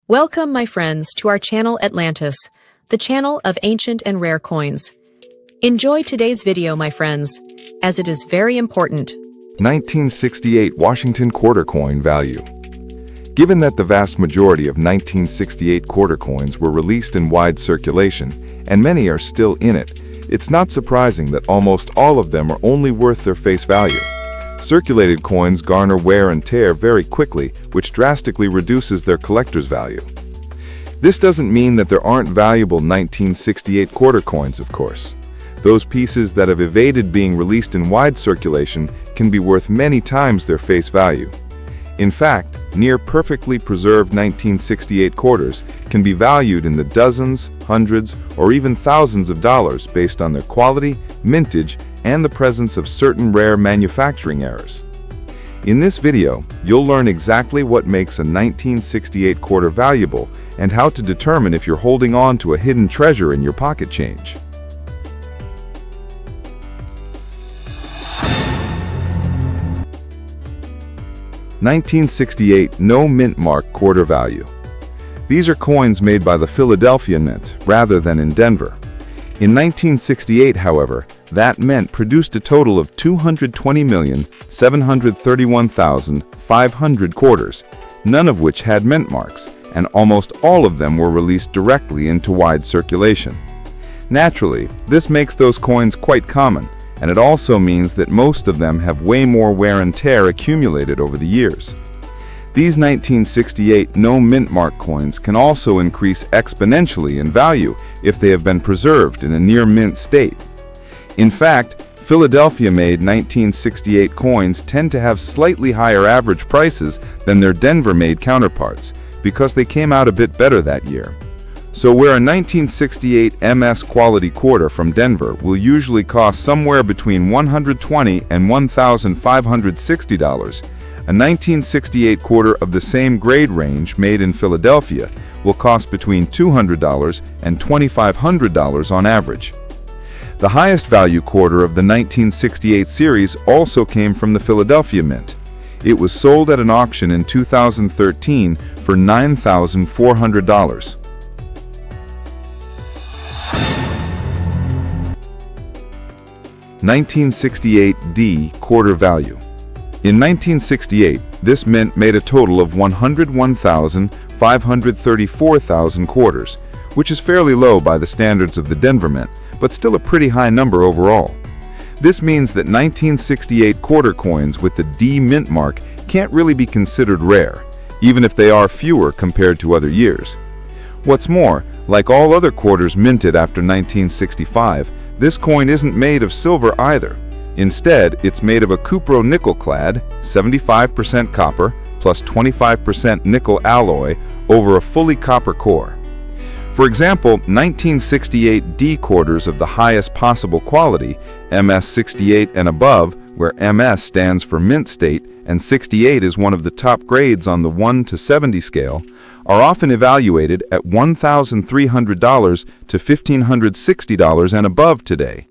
Welcome, my friends, to our channel Atlantis, the channel of ancient and rare coins. Enjoy today's video, my friends, as it is very important. 1968 Washington quarter coin value. Given that the vast majority of 1968 quarter coins were released in wide circulation, and many are still in it, it's not surprising that almost all of them are only worth their face value. Circulated coins garner wear and tear very quickly, which drastically reduces their collector's value. This doesn't mean that there aren't valuable 1968 quarter coins, of course. Those pieces that have evaded being released in wide circulation can be worth many times their face value. In fact, near perfectly preserved 1968 quarters can be valued in the dozens, hundreds, or even thousands of dollars based on their quality, mintage, and the presence of certain rare manufacturing errors. In this video, you'll learn exactly what makes a 1968 quarter valuable and how to determine if you're holding on to a hidden treasure in your pocket change. (1968) No mint mark quarter value. These are coins made by the Philadelphia Mint rather than in Denver. In 1968, however, that mint produced a total of 220,731,500 quarters, none of which had mint marks, and almost all of them were released directly into wide circulation. Naturally, this makes those coins quite common, and it also means that most of them have way more wear and tear accumulated over the years. These 1968 no mint mark coins can also increase exponentially in value if they have been preserved in a near mint state. In fact, Philadelphia-made 1968 coins tend to have slightly higher average prices than their Denver-made counterparts because they came out a bit better that year. So where a 1968 MS quality quarter from Denver will usually cost somewhere between $120 and $1,560, a 1968 quarter of the same grade range made in Philadelphia will cost between $200 and $2,500 on average. The highest value quarter of the 1968 series also came from the Philadelphia Mint. It was sold at an auction in 2013 for $9,400. (1968D) quarter value. In 1968, this mint made a total of 101,534,000 quarters, which is fairly low by the standards of the Denver Mint, but still a pretty high number overall. This means that 1968 quarter coins with the D mint mark can't really be considered rare, even if they are fewer compared to other years. What's more, like all other quarters minted after 1965, this coin isn't made of silver either. Instead, it's made of a cupro-nickel clad, 75% copper plus 25% nickel alloy over a fully copper core. For example, 1968 D quarters of the highest possible quality, MS 68 and above, where MS stands for mint state and 68 is one of the top grades on the 1 to 70 scale, are often evaluated at $1,300 to $1,560 and above today.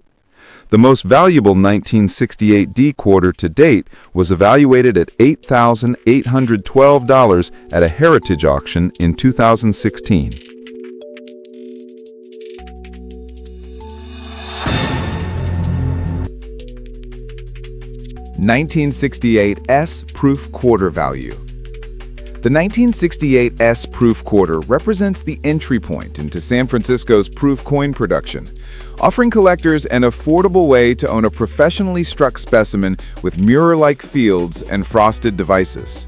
The most valuable 1968 D quarter to date was evaluated at $8,812 at a heritage auction in 2016. (1968 S proof quarter value). The 1968 S proof quarter represents the entry point into San Francisco's proof coin production, offering collectors an affordable way to own a professionally struck specimen with mirror-like fields and frosted devices.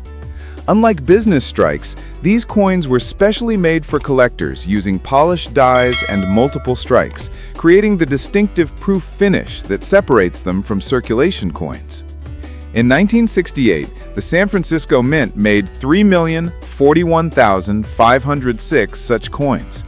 Unlike business strikes, these coins were specially made for collectors using polished dies and multiple strikes, creating the distinctive proof finish that separates them from circulation coins. In 1968, the San Francisco Mint made 3,041,506 such coins.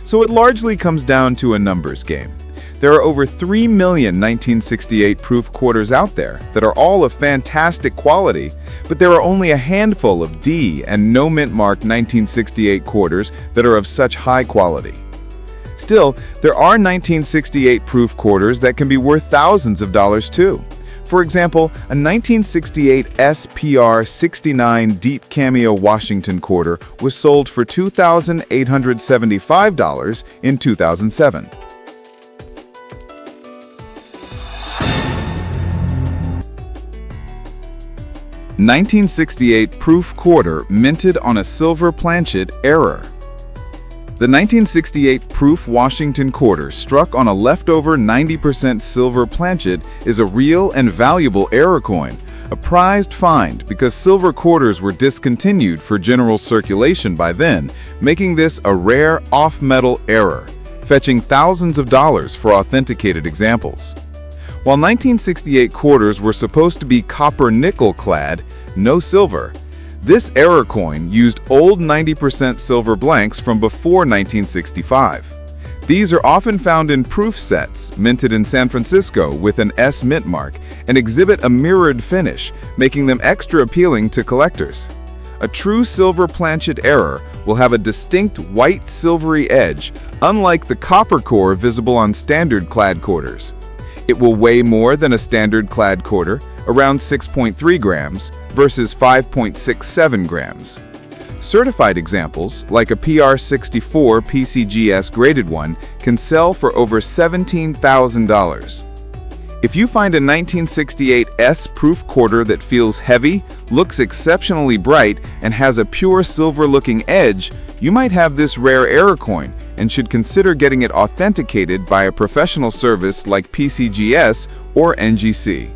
So it largely comes down to a numbers game. There are over 3 million 1968 proof quarters out there that are all of fantastic quality, but there are only a handful of D and no mint mark 1968 quarters that are of such high quality. Still, there are 1968 proof quarters that can be worth thousands of dollars too. For example, a 1968 SPR 69 Deep Cameo Washington quarter was sold for $2,875 in 2007. (1968) Proof quarter minted on a silver planchet error. The 1968 Proof Washington quarter struck on a leftover 90% silver planchet is a real and valuable error coin, a prized find because silver quarters were discontinued for general circulation by then, making this a rare off-metal error, fetching thousands of dollars for authenticated examples. While 1968 quarters were supposed to be copper-nickel clad, no silver, this error coin used old 90% silver blanks from before 1965. These are often found in proof sets, minted in San Francisco with an S mint mark, and exhibit a mirrored finish, making them extra appealing to collectors. A true silver planchet error will have a distinct white silvery edge, unlike the copper core visible on standard clad quarters. It will weigh more than a standard clad quarter, around 6.3 grams versus 5.67 grams. Certified examples, like a PR64 PCGS graded one, can sell for over $17,000. If you find a 1968 S proof quarter that feels heavy, looks exceptionally bright, and has a pure silver-looking edge, you might have this rare error coin and should consider getting it authenticated by a professional service like PCGS or NGC.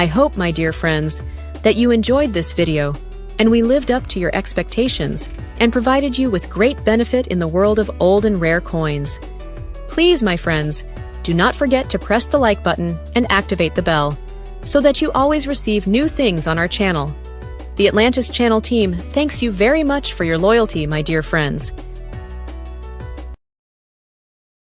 I hope, my dear friends, that you enjoyed this video and we lived up to your expectations and provided you with great benefit in the world of old and rare coins. Please, my friends, do not forget to press the like button and activate the bell so that you always receive new things on our channel. The Atlantis Channel team thanks you very much for your loyalty, my dear friends.